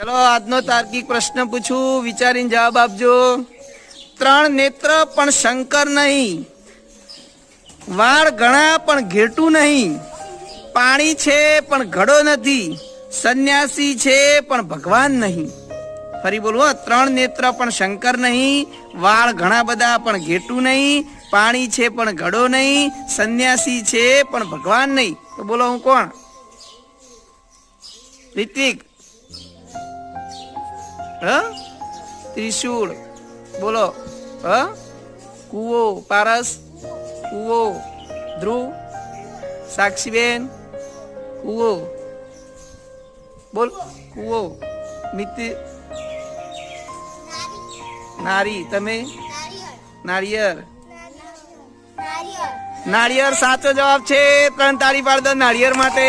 ચલો આજનો તાર્કિક પ્રશ્ન પૂછું, વિચારીને જવાબ આપજો। 3 નેત્ર પણ શંકર નહીં, વાળ ઘણા પણ ઘેટું નહીં, પાણી છે પણ ઘડો નથી, સંન્યાસી છે પણ ભગવાન નહીં। ફરી બોલવો, 3 નેત્ર પણ શંકર નહીં, વાળ ઘણા બધા પણ ઘેટું નહીં, પાણી છે પણ ઘડો નહીં, સંન્યાસી છે પણ ભગવાન નહીં। તો બોલો હું કોણ? ऋत्विक। त्रिशूल बोलो। कुओ पारस, कुओ ध्रुव, साक्षीबेन कुओ बोल, कुओ मित्र, नारी तमे नारियर। नारियर साचो जवाब छे। 3 ताળી પાડ દો નાળિયેર માટે।